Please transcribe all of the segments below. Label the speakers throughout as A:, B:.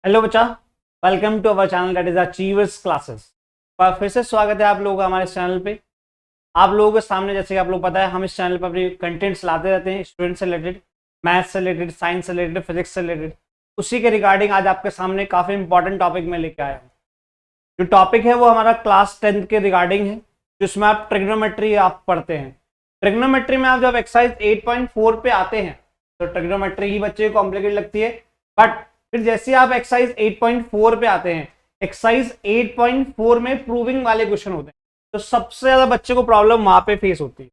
A: Hello बच्चा, welcome to our channel that is achievers classes. फिर से स्वागत है आप लोगों का हमारे चैनल पे। आप लोगों के सामने, जैसे कि आप लोग पता है, हम इस चैनल पर अपनी कंटेंट्स लाते रहते हैं, स्टूडेंट से रिलेटेड, मैथ्स से रिलेटेड, साइंस से रिलेटेड, फिजिक्स से रिलेटेड। उसी के रिगार्डिंग आज आपके सामने काफ़ी इंपॉर्टेंट टॉपिक में लेके आया हूँ। जो टॉपिक है वो हमारा क्लास 10th के रिगार्डिंग है, जिसमें आप ट्रिग्नोमेट्री आप पढ़ते हैं। ट्रिग्नोमेट्री में आप जब एक्सरसाइज 8.4 पे आते हैं तो ट्रिग्नोमेट्री ही बच्चे को कॉम्प्लिकेट लगती है, बट फिर जैसे आप एक्सरसाइज 8.4 पे आते हैं, एक्सरसाइज 8.4 में प्रूविंग वाले क्वेश्चन होते हैं, तो सबसे ज्यादा बच्चे को प्रॉब्लम वहां पे फेस होती है।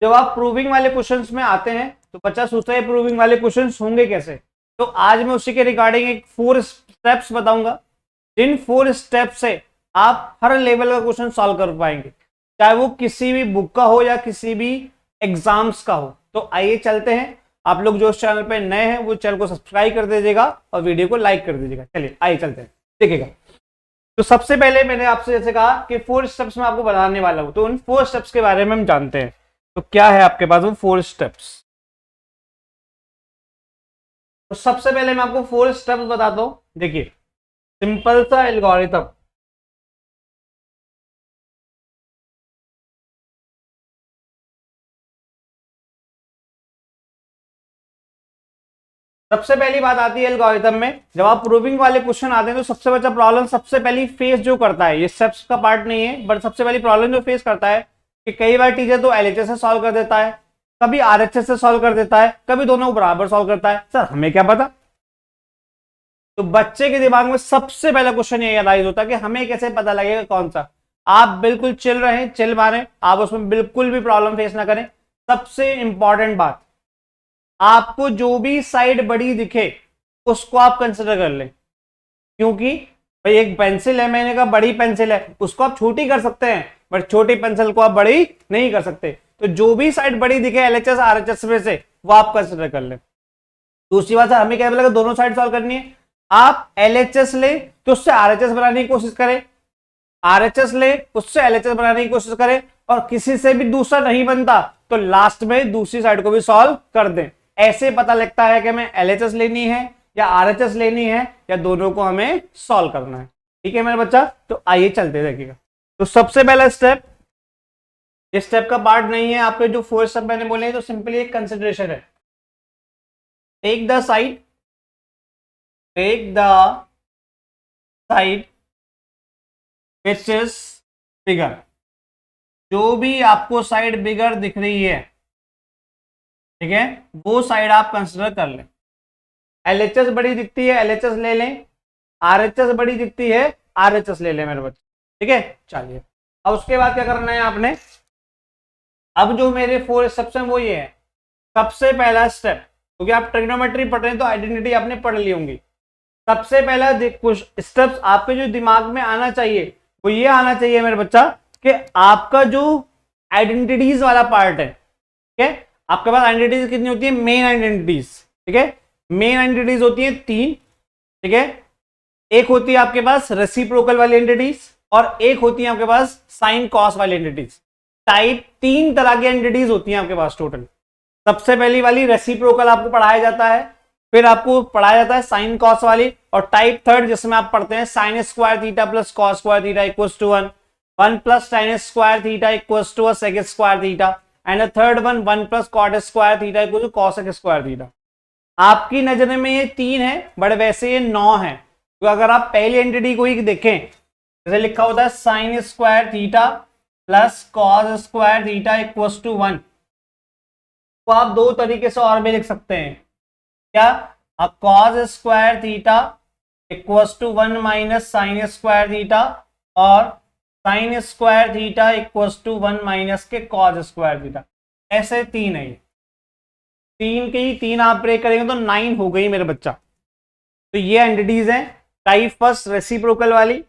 A: जब आप प्रूविंग वाले क्वेश्चंस में आते हैं तो बच्चा सोचता है प्रूविंग वाले क्वेश्चंस होंगे कैसे। तो आज मैं उसी के रिगार्डिंग एक 4 स्टेप्स बताऊंगा, जिन 4 स्टेप से आप हर लेवल का क्वेश्चन सॉल्व कर पाएंगे, चाहे वो किसी भी बुक का हो या किसी भी एग्जाम्स का हो। तो आइए चलते हैं। आप लोग जो इस चैनल पे नए हैं वो चैनल को सब्सक्राइब कर दीजिएगा और वीडियो को लाइक कर दीजिएगा। चलिए आइए चलते हैं, देखिएगा। तो सबसे पहले मैंने आपसे जैसे कहा कि 4 स्टेप्स में आपको बताने वाला हूं, तो उन 4 स्टेप्स के बारे में हम जानते हैं। तो क्या है आपके पास वो 4 स्टेप्स। तो सबसे पहले मैं आपको 4 स्टेप्स बताता हूं। देखिए, सिंपल सा एल्गोरिथम। सबसे पहली बात आती है एल्गोरिथम में, जब आप प्रूविंग वाले क्वेश्चन आते हैं तो सबसे बड़ा प्रॉब्लम सबसे पहली फेस जो करता है, ये स्टेप्स का पार्ट नहीं है, बट सबसे पहली प्रॉब्लम जो फेस करता है कि कई बार टीचर तो एलएचएस से सॉल्व कर देता है, कभी आरएचएस से सॉल्व कर देता है, कभी दोनों को बराबर सॉल्व करता है। सर हमें क्या पता। तो बच्चे के दिमाग में सबसे पहला क्वेश्चन ये राइज होता है कि हमें कैसे पता लगेगा कौन सा। आप बिल्कुल चिल रहे, चिल मारे, आप उसमें बिल्कुल भी प्रॉब्लम फेस ना करें। सबसे इंपॉर्टेंट बात, आपको जो भी साइड बड़ी दिखे उसको आप कंसिडर कर लें, क्योंकि भाई एक पेंसिल है, मैंने कहा बड़ी पेंसिल है, उसको आप छोटी कर सकते हैं, बट छोटी पेंसिल को आप बड़ी नहीं कर सकते। तो जो भी साइड बड़ी दिखे एलएचएस आरएचएस में से, वो आप कंसिडर कर लें। दूसरी बात है, हमें क्या बोला, दोनों साइड सॉल्व करनी है। आप एलएचएस ले तो उससे आरएचएस बनाने की कोशिश करें, आरएचएस ले उससे एलएचएस बनाने की कोशिश करें, और किसी से भी दूसरा नहीं बनता तो लास्ट में दूसरी साइड को भी सॉल्व कर दें। ऐसे पता लगता है कि हमें एलएचएस लेनी है या आरएचएस लेनी है, या दोनों को हमें सॉल्व करना है। ठीक है मेरे बच्चा, तो आइए चलते देखिएगा। तो सबसे पहला स्टेप, इस स्टेप का पार्ट नहीं है, आपके जो 4 स्टेप मैंने बोले हैं तो सिंपली एक कंसिडरेशन है। Take the side, take the side which is bigger. जो भी आपको साइड बिगर दिख रही है, ठीक है, वो साइड आप कंसिडर कर लें। एलएचएस बड़ी दिखती है, एलएचएस ले लें, आरएचएस बड़ी दिखती है, आरएचएस ले लें मेरे बच्चे। ठीक है, चलिए अब उसके बाद क्या करना है आपने। अब जो मेरे 4 स्टेप्स हैं वो ये है। सबसे पहला स्टेप, क्योंकि आप ट्रिग्नोमेट्री पढ़ रहे हैं तो आइडेंटिटी आपने पढ़ ली होंगी। सबसे पहला कुछ स्टेप्स आपके जो दिमाग में आना चाहिए वो ये आना चाहिए मेरे बच्चा, कि आपका जो आइडेंटिटीज वाला पार्ट है, ठीक है, आपके पास आइडेंटिटीज कितनी होती है, मेन आइडेंटिटीज। ठीक है, मेन आइडेंटिटीज होती है 3। ठीक है, एक होती है आपके पास रेसिप्रोकल वाली एंटिटीज, और एक होती है आपके पास साइन कॉस वाली एंटिटीज। टाइप 3 तरह की एंटिटीज होती हैं आपके पास टोटल। सबसे पहली वाली रेसिप्रोकल आपको पढ़ाया जाता है, फिर आपको पढ़ाया जाता है साइन कॉस वाली, और टाइप 3 जिसमें आप पढ़ते हैं sine square theta plus cos square theta equals to 1, 1 plus sine square theta equals to sec square theta, and third one 1 plus cot square theta equal to cosec square theta. आपकी नजर में ये 3 है, but वैसे ये 9 है। तो अगर आप पहली एंटिटी को ही देखें, जैसे लिखा होता है sine square theta plus cos square theta equals to 1, तो आप 2 तरीके से और भी लिख सकते हैं। क्या, अब cos square theta equals to 1 minus sine square theta, और sine square theta equals to 1 minus के कॉस स्क्वायर थीटा। ऐसे 3 है, 3 के ही 3 आप ब्रेक करेंगे तो 9 हो गई मेरे बच्चा। तो ये एंटिटीज हैं, टाइप फर्स्ट रेसिप्रोकल वाली,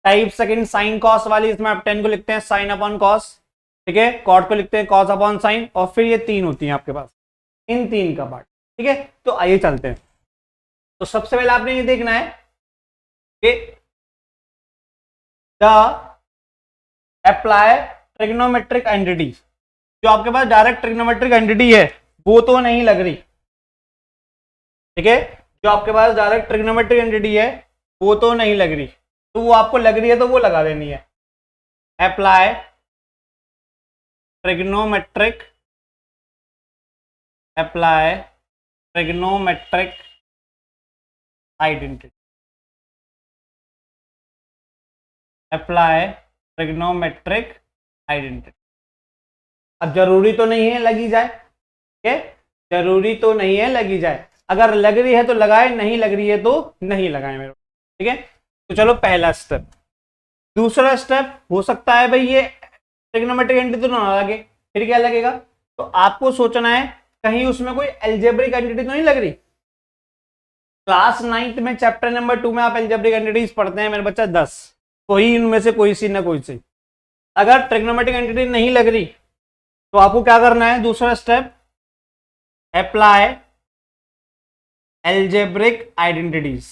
A: टाइप सेकंड साइन कॉस वाली, इसमें आप 10 को लिखते हैं साइन अपॉन कॉस, ठीक है, कॉट को लिखते हैं कॉस अपॉन साइन, और फिर ये 3 होती हैं आपके पास, इन 3 का पार्ट। ठीक है, तो आइए चलते हैं। तो सबसे पहले आपने ये देखना है कि द अप्लाई ट्रिग्नोमेट्रिक एंटिटी। जो आपके पास डायरेक्ट ट्रिग्नोमेट्रिक एंटिटी है वो तो नहीं लग रही, ठीक है, जो आपके पास डायरेक्ट ट्रिग्नोमेट्रिक एंटिटी है वो तो नहीं लग रही, तो वो आपको लग रही है तो वो लगा देनी है। Apply trigonometric, apply trigonometric identity, apply trigonometric identity. अब जरूरी तो नहीं है लगी जाए, ठीक है, जरूरी तो नहीं है लगी जाए, अगर लग रही है तो लगाए, नहीं लग रही है तो नहीं लगाए मेरे, ठीक है। तो चलो पहला स्टेप। दूसरा स्टेप हो सकता है भाई ये ट्रिग्नोमेट्रिक एंटिटी तो ना लगे, फिर क्या लगेगा, तो आपको सोचना है कहीं उसमें कोई एल्जेब्रिक एंटिटी तो नहीं लग रही। क्लास 9th में चैप्टर नंबर 2 में आप एल्जेब्रिक एंटिटीज पढ़ते हैं मेरे बच्चा 10, कोई इनमें से कोई सी ना कोई सी। अगर ट्रिग्नोमेट्रिक एंटिटी नहीं लग रही तो आपको क्या करना है, दूसरा step, apply algebraic identities,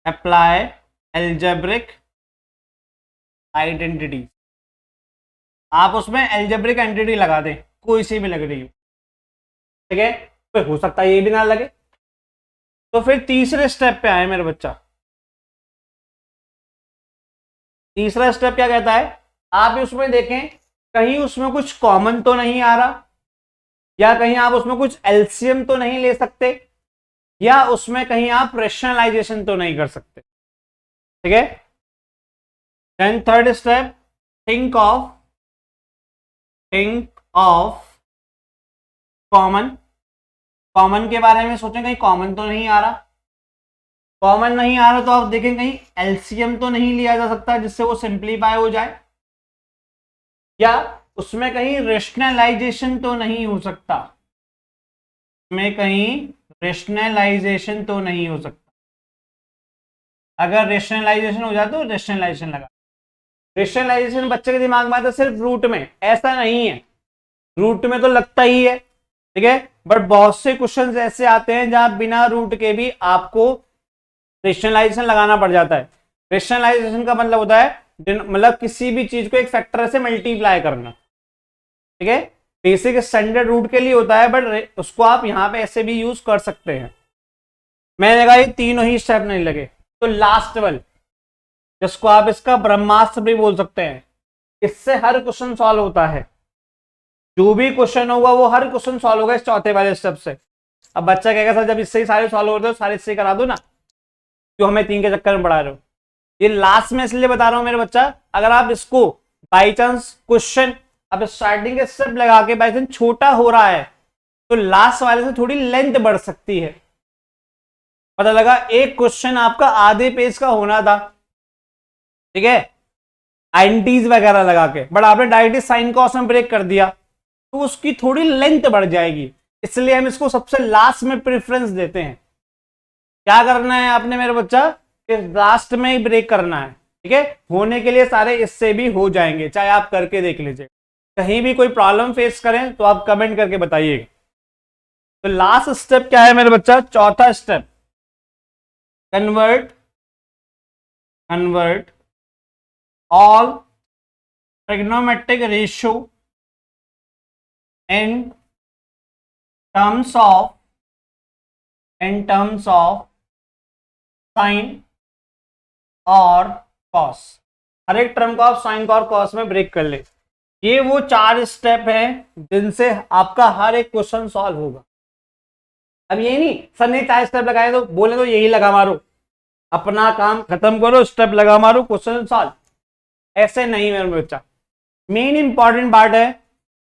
A: apply algebraic identity. आप उसमें एल्जेब्रिक एंटिटी लगा दें, कोई सी भी लग रही हो, ठीक है, तो हो सकता है ये भी ना लगे। तो फिर तीसरे स्टेप पे आए मेरे बच्चा। तीसरा स्टेप क्या कहता है, आप उसमें देखें कहीं उसमें कुछ कॉमन तो नहीं आ रहा, या कहीं आप उसमें कुछ एलसीएम तो नहीं ले सकते, या उसमें कहीं आप रेशनलाइजेशन तो नहीं कर सकते, ठीक है। Then third step, think of common. Common के बारे में सोचें, कहीं कॉमन तो नहीं आ रहा, कॉमन नहीं आ रहा तो आप देखें कहीं एलसीएम तो नहीं लिया जा सकता जिससे वो सिंप्लीफाई हो जाए, या उसमें कहीं रेशनलाइजेशन तो नहीं हो सकता, में कहीं रेशनलाइजेशन तो नहीं हो सकता। अगर रेशनलाइजेशन हो जाए तो रेशनलाइजेशन लगा। रेशनलाइजेशन बच्चे के दिमाग में आता है सिर्फ रूट में, ऐसा नहीं है, रूट में तो लगता ही है, ठीक है, बट बहुत से क्वेश्चंस ऐसे आते हैं जहां बिना रूट के भी आपको रेशनलाइजेशन लगाना पड़ जाता है। रेशनलाइजेशन का मतलब होता है मतलब किसी भी चीज को एक फैक्टर से मल्टीप्लाई करना, ठीक है, बेसिक स्टैंडर्ड रूट के लिए होता है, बट उसको आप यहां पे ऐसे भी यूज कर सकते हैं। मैंने कहा ये तीनों ही स्टेप नहीं लगे, तो लास्ट वाला जिसको आप इसका ब्रह्मास्त्र भी बोल सकते हैं, इससे हर क्वेश्चन सॉल्व होता है, जो भी क्वेश्चन होगा वो हर क्वेश्चन सॉल्व होगा इस चौथे वाले स्टेप से। अब बच्चा कहेगा सर जब इससे ही सारे सॉल्व होते हो सारे इससे करा दो ना, क्यों हमें 3 के चक्कर में पढ़ा रहे हो। ये लास्ट में इसलिए बता रहा हूं मेरे बच्चा, अगर आप इसको बाई चांस क्वेश्चन अब स्टार्टिंग के स्टेप लगा के बाई चांस छोटा हो रहा है तो लास्ट वाले से थोड़ी लेंथ बढ़ सकती है। पता लगा एक क्वेश्चन आपका आधे पेज का होना था, ठीक है, आइडेंटिटीज वगैरह लगा के, बट आपने डायरेक्टली साइन कॉस में ब्रेक कर दिया तो उसकी थोड़ी लेंथ बढ़ जाएगी, इसलिए हम इसको सबसे लास्ट में प्रेफरेंस देते हैं। क्या करना है आपने मेरे बच्चा, कि लास्ट में ही ब्रेक करना है, ठीक है, होने के लिए सारे इससे भी हो जाएंगे, चाहे आप करके देख लीजिए। कहीं भी कोई प्रॉब्लम फेस करें तो आप कमेंट करके बताइएगा। तो लास्ट स्टेप क्या है मेरे बच्चा, चौथा step, convert all trigonometric ratio in terms of sin और cos, हर एक टर्म को आप sin और cos में ब्रेक कर ले। ये वो 4 स्टेप हैं जिनसे आपका हर एक क्वेश्चन सॉल्व होगा। अब ये नहीं सर ने 4 स्टेप लगाए तो बोले तो यही लगा मारो, अपना काम खत्म करो, स्टेप लगा मारो, क्वेश्चन सॉल्व, ऐसे नहीं मेरे बच्चा। मेन इंपॉर्टेंट पार्ट है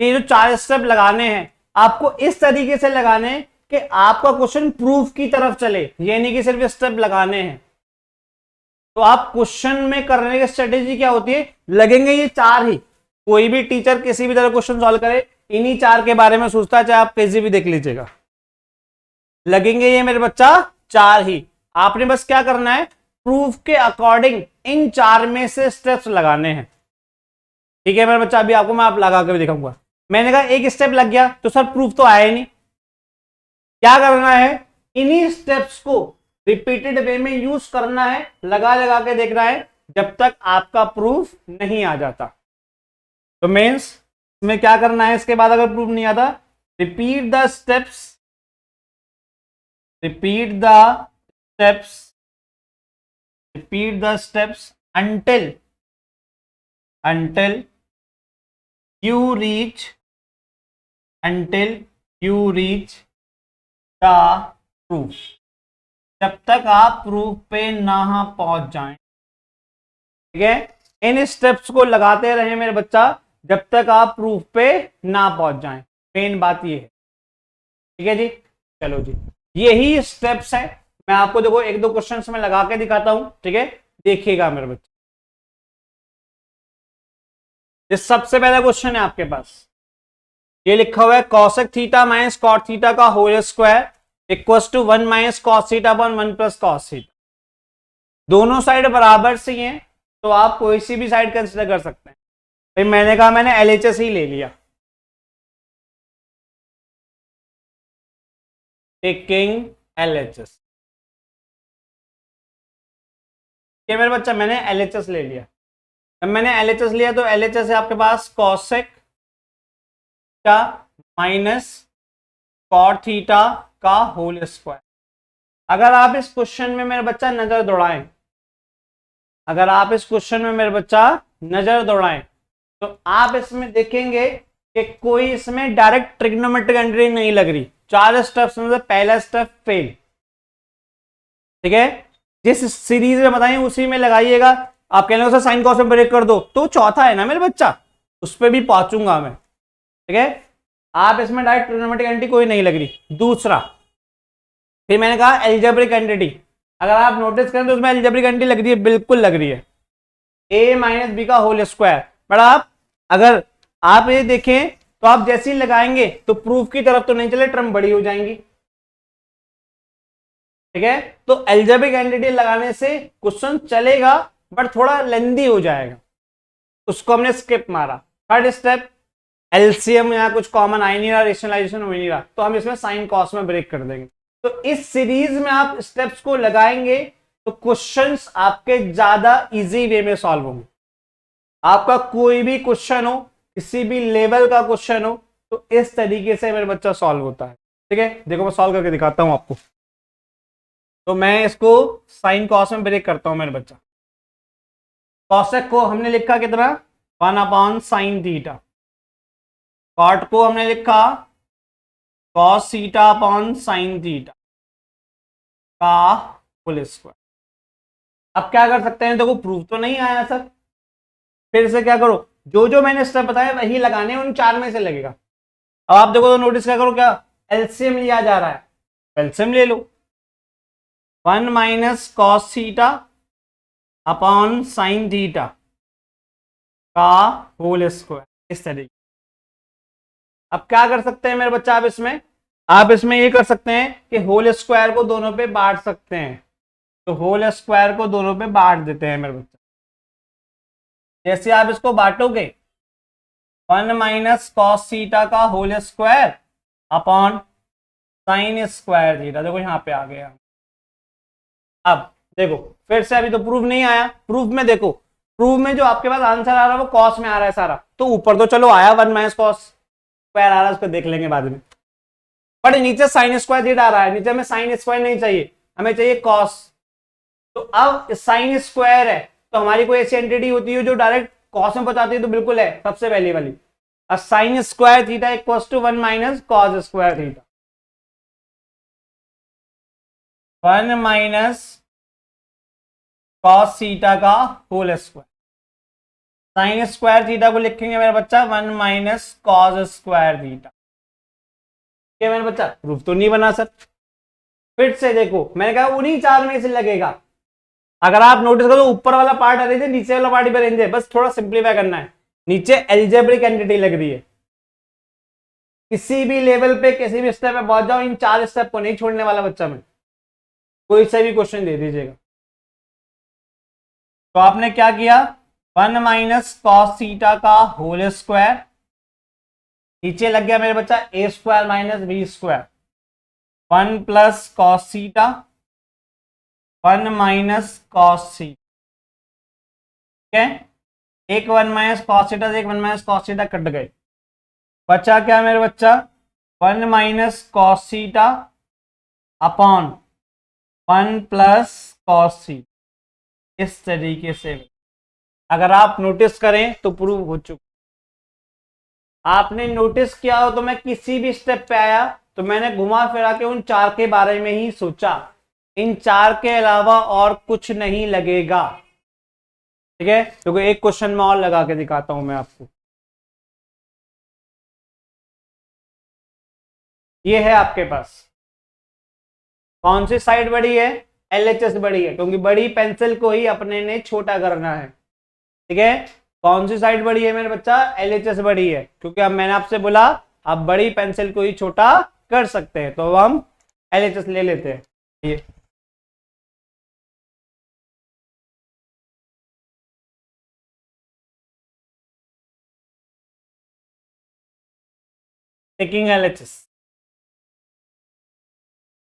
A: कि जो 4 स्टेप लगाने हैं आपको इस तरीके से लगाने हैं कि आपका क्वेश्चन प्रूफ की तरफ चले, ये नहीं कि सिर्फ स्टेप लगाने हैं। तो आप क्वेश्चन में करने की स्ट्रेटेजी क्या होती है, लगेंगे ये 4 ही, कोई भी टीचर किसी भी तरह क्वेश्चन सॉल्व करे इन्हीं 4 के बारे में सोचता है, चाहे आप पेजी भी देख लीजिएगा, लगेंगे ये मेरे बच्चा 4 ही। आपने बस क्या करना है, प्रूफ के अकॉर्डिंग इन 4 में से स्टेप्स लगाने हैं, ठीक है मेरे बच्चा। अभी आपको मैं आप लगा कर दिखाऊंगा। मैंने कहा एक स्टेप लग गया तो सर प्रूफ तो आया ही नहीं, क्या करना है, इन्हीं स्टेप्स को रिपीटेड वे में यूज करना है, लगा लगा के देखना है जब तक आपका प्रूफ नहीं आ जाता। तो मीन्स में क्या करना है, इसके बाद अगर प्रूफ नहीं आता, repeat the steps repeat the steps until you reach the proof, जब तक आप प्रूफ पे ना पहुंच जाएं। ठीक है, इन स्टेप्स को लगाते रहे मेरे बच्चा जब तक आप प्रूफ पे ना पहुंच जाएं। मेन बात ये है। ठीक है जी, चलो जी, यही स्टेप्स है। मैं आपको देखो एक दो क्वेश्चंस में लगा के दिखाता हूं। ठीक है, देखिएगा मेरे बच्चे। ये सबसे पहला क्वेश्चन है आपके पास, ये लिखा हुआ है cosec theta minus cot theta का whole square equals to 1 minus cos theta upon 1 plus cos theta. दोनों साइड बराबर सी हैं, तो आप कोई सी भी साइड कंसिडर कर सकते हैं। भाई मैंने कहा मैंने LHS ही ले लिया, टेकिंग LHS। ये मेरे बच्चा मैंने LHS ले लिया। जब मैंने LHS लिया तो LHS है आपके पास cosec theta minus cot theta का होल स्क्वायर। अगर आप इस क्वेश्चन में मेरे बच्चा नजर दौड़ाएं, तो आप इसमें देखेंगे कि कोई इसमें डायरेक्ट ट्रिग्नोमेट्रिक एंट्री नहीं लग रही। 4 स्टेप्स में से पहला स्टेप फेल। ठीक है, जिस सीरीज में बताइए उसी में लगाइएगा। आप कहने को साइन कॉस में ब्रेक कर दो, तो चौथा है ना मेरे बच्चा, उस पर भी पहुंचूंगा मैं। ठीक है, आप इसमें डायरेक्ट ट्रिग्नोमेट्रिक एंट्री कोई नहीं लग रही। दूसरा, फिर मैंने कहा एल्जेब्रिक एंटिटी, अगर आप नोटिस करें तो उसमें एल्जेब्रिक एंटिटी लग रही है, बिल्कुल लग रही है, a माइनस बी का होल स्क्वायर। बट अगर आप ये देखें तो आप जैसे ही लगाएंगे तो प्रूफ की तरफ तो नहीं चले, टर्म बड़ी हो जाएंगी। ठीक है, तो एल्जेब्रिक एंटिटी लगाने से क्वेश्चन चलेगा बट थोड़ा लेंदी हो जाएगा, उसको हमने स्किप मारा। थर्ड स्टेप, एलसीएम यहाँ कुछ कॉमन आ ही नहीं रहा, रेशनलाइजेशन हो ही नहीं रहा, तो हम इसमें साइन कॉस में ब्रेक कर देंगे। तो इस सीरीज में आप स्टेप्स को लगाएंगे तो क्वेश्चंस आपके ज्यादा इजी वे में सॉल्व होंगे। आपका कोई भी क्वेश्चन हो, किसी भी लेवल का क्वेश्चन हो, तो इस तरीके से मेरे बच्चा सॉल्व होता है। ठीक है, देखो मैं सॉल्व करके दिखाता हूं आपको। तो मैं इसको साइन कॉस में ब्रेक करता हूं मेरे बच्चा। कॉसेक को हमने लिखा कितना, 1 अपॉन साइन थीटा। कॉट को हमने लिखा cos theta upon sine theta का होल स्क्वायर। अब क्या कर सकते हैं, देखो प्रूफ तो नहीं आया सर, फिर से क्या करो, जो जो मैंने स्टेप बताया वही लगाने, उन 4 में से लगेगा। अब आप देखो तो नोटिस क्या करो, क्या एलसीएम लिया जा रहा है, एलसीएम ले लो। 1 minus cos theta upon sine theta का होल स्क्वायर, इस तरीके। अब क्या कर सकते हैं मेरे बच्चा, आप इसमें ये कर सकते हैं कि होल स्क्वायर को दोनों पे बांट सकते हैं। तो होल स्क्वायर को दोनों पे बांट देते हैं मेरे बच्चा। जैसे आप इसको बांटोगे 1 माइनस कॉस थीटा का whole square upon sine square theta, देखो यहां पे आ गया। अब देखो फिर से, अभी तो प्रूफ नहीं आया, प्रूफ में देखो, प्रूफ में जो आपके पास आंसर आ रहा है वो कॉस में आ रहा है सारा, तो ऊपर तो चलो आया 1 माइनस कॉस स्क्वायर आ रहा है, उसको देख लेंगे बाद में। बट नीचे साइन स्क्वायर थीटा आ रहा है, नीचे हमें साइन स्क्वायर नहीं चाहिए, हमें चाहिए कॉस। तो अब साइन स्क्वायर है, तो हमारी कोई ऐसी एंटिटी होती है जो डायरेक्ट कॉस में पहुंचाती है, तो बिल्कुल है सबसे पहली वाली। अब sine square theta equals to 1 minus cos square theta, 1 minus cos theta का whole square. Sine square theta को लिखेंगे मेरा बच्चा 1 माइनस कॉस स्क्वायर थीटा। क्या मेरा बच्चा, प्रूफ तो नहीं बना सर। फिर से देखो, मैंने कहा उन्हीं 4 में से लगेगा। अगर आप नोटिस करो, ऊपर वाला पार्ट अरेंज है, नीचे वाला पार्ट भी अरेंज है, बस थोड़ा सिंप्लीफाई करना है। नीचे एल्जेब्रिक एंटिटी लग रही है, किसी भी लेवल पे किसी भी स्टेप पे पहुंच जाओ, इन 4 स्टेप को नहीं छोड़ने वाला बच्चा मैं, कोई सा भी क्वेश्चन दे दीजिएगा। तो आपने क्या किया, 1 माइनस कॉस थीटा का होल स्क्वायर, नीचे लग गया मेरे बच्चा A square minus B square, 1 plus cos theta, 1 minus cos theta. ठीक है, एक 1 माइनस कॉस थीटा से एक 1 माइनस कॉस थीटा कट गए, बचा क्या मेरे बच्चा, 1 minus cos theta upon 1 plus cos C. इस तरीके से अगर आप नोटिस करें तो प्रूव हो चुका। आपने नोटिस किया हो तो मैं किसी भी स्टेप पे आया तो मैंने घुमा फिरा के उन चार के बारे में ही सोचा, इन चार के अलावा और कुछ नहीं लगेगा। ठीक है, क्योंकि एक क्वेश्चन में और लगा के दिखाता हूं मैं आपको। ये है आपके पास, कौन सी साइड बड़ी है? LHS बड़ी है, क्योंकि बड़ी पेंसिल को ही अपने ने छोटा करना है। ठीक है, कौन सी साइड बड़ी है मेरे बच्चा? LHS बड़ी है, क्योंकि अब मैंने आपसे बोला आप बड़ी पेंसिल को ही छोटा कर सकते हैं, तो हम LHS ले लेते हैं। ये taking LHS,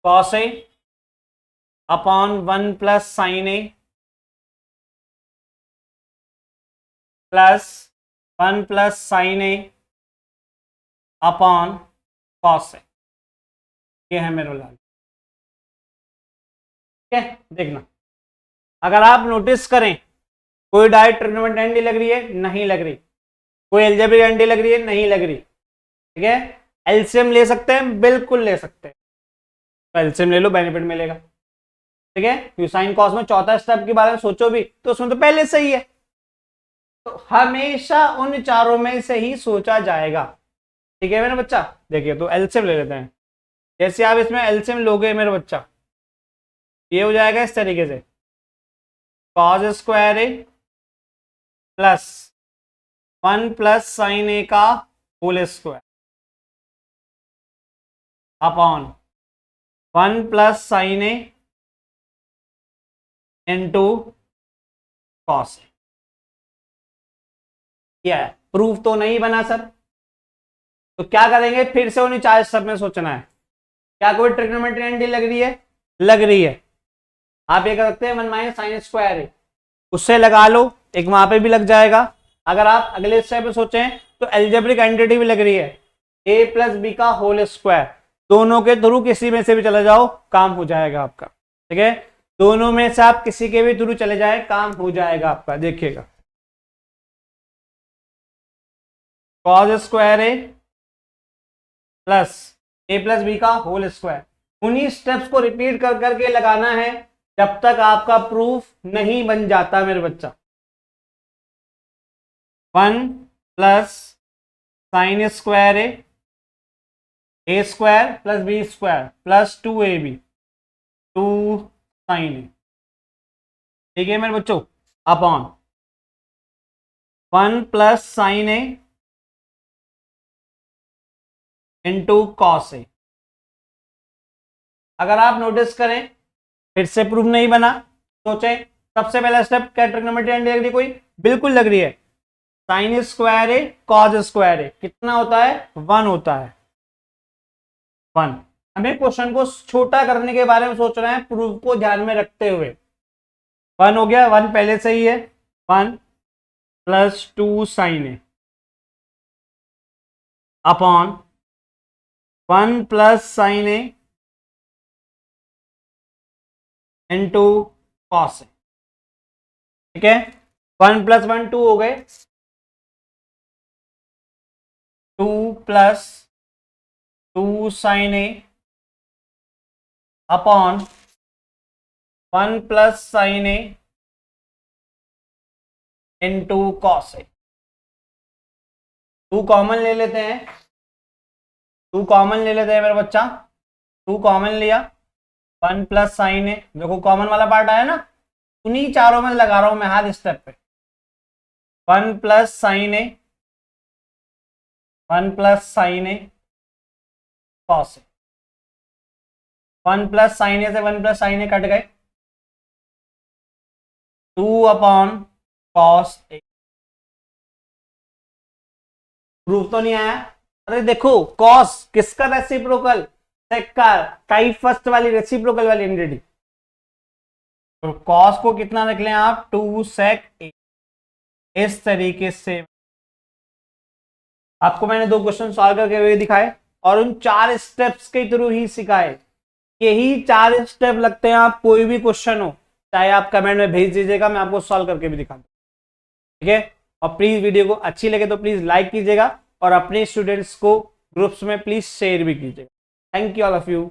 A: cos A upon 1 plus sine A plus 1 plus sine A upon cos A. ये है मेरे लाल। ठीक है, देखना अगर आप नोटिस करें, कोई डायरेक्ट ट्रिग्नोमेट्री एंटी लग रही है? नहीं लग रही। कोई अलजेब्रिक एंटी लग रही है? नहीं लग रही। ठीक है, एलसीएम ले सकते हैं? बिल्कुल ले सकते हैं, तो एलसीएम ले लो, बेनिफिट मिलेगा। ठीक है, क्योंकि साइन कॉस में चौथा स्टेप के बारे में सोचो भी तो उसमें तो पहले से ही है, तो हमेशा उन चारों में से ही सोचा जाएगा। ठीक है मेरा बच्चा, देखिए तो एलसीएम ले लेते हैं। जैसे आप इसमें एलसीएम लोगे मेरा बच्चा, ये हो जाएगा इस तरीके से, cos square A plus 1 plus sine A का whole square upon 1 plus sine A into cos. क्या है, प्रूफ तो नहीं बना सर, तो क्या करेंगे, फिर से उन्हीं चार स्टेप में सोचना है। क्या कोई ट्रिग्नोमेट्री एंटी लग रही है? लग रही है। आप ये कर सकते हैं 1 माइनस साइन स्क्वायर है, उससे लगा लो, एक वहां पे भी लग जाएगा। अगर आप अगले स्टेप में सोचें तो एल्जेब्रिक एंटिटी भी लग रही है, a प्लस बी का होल स्क्वायर। दोनों के थ्रू किसी में से भी चले जाओ, काम हो जाएगा आपका। ठीक है, दोनों में से आप किसी के भी थ्रू चले जाए, काम हो जाएगा आपका। देखिएगा, cos square A plus a plus B का होल स्क्वायर, उन्हीं स्टेप्स को रिपीट कर करके लगाना है जब तक आपका प्रूफ नहीं बन जाता मेरे बच्चा। 1 plus sine square A square plus B square plus 2ab 2 sine A. ठीक है मेरे बच्चों, upon 1 plus sine A into cos A. अगर आप नोटिस करें, फिर से प्रूफ नहीं बना, सोचें सबसे पहला स्टेप, क्या ट्रिग्नोमेट्री एंटी लग रही? कोई बिल्कुल लग रही है। साइन स्क्वायर ए कॉस स्क्वायर ए कितना होता है? 1 होता है, 1। हमें क्वेश्चन को छोटा करने के बारे में सोच रहे हैं, प्रूफ को ध्यान में रखते हुए। 1 हो गया, 1 पहले से ही है, 1 plus 2 sine A upon 1 plus sine A into cos ए। ठीक है, 1 प्लस 1 2 हो गए, 2 plus 2 sine A upon 1 plus sine A into cos A. 2 common ले लेते हैं, 2 कॉमन ले लेते हैं मेरा बच्चा, 2 कॉमन लिया, 1 प्लस साइन ए, देखो कॉमन वाला पार्ट आया ना, उन्हीं चारों में लगा रहा हूं मैं हर स्टेप पे। 1 plus sine A, 1 plus sine A cos A, 1 plus sine ए से 1 प्लस साइन ए कट गए, 2 अपॉन कॉस ए। प्रूफ तो नहीं आया? अरे देखो, कॉस किसका रेसिप्रोकल? सेक का, टाइप फर्स्ट वाली रेसिप्रोकल वाली एंटिटी। तो कॉस को कितना रख लें आप? 2 सेक ए। इस तरीके से आपको मैंने 2 क्वेश्चन सॉल्व करके हुए दिखाए और उन 4 स्टेप्स के थ्रू ही सिखाए। यही 4 स्टेप लगते हैं। आप कोई भी क्वेश्चन हो चाहे आप कमेंट में भेज दीजिएगा, मैं आपको सॉल्व करके भी दिखा दूँ, ठीक है। और प्लीज वीडियो को अच्छी लगे तो प्लीज लाइक कीजिएगा और अपने स्टूडेंट्स को ग्रुप्स में प्लीज शेयर भी कीजिएगा। Thank you all of you.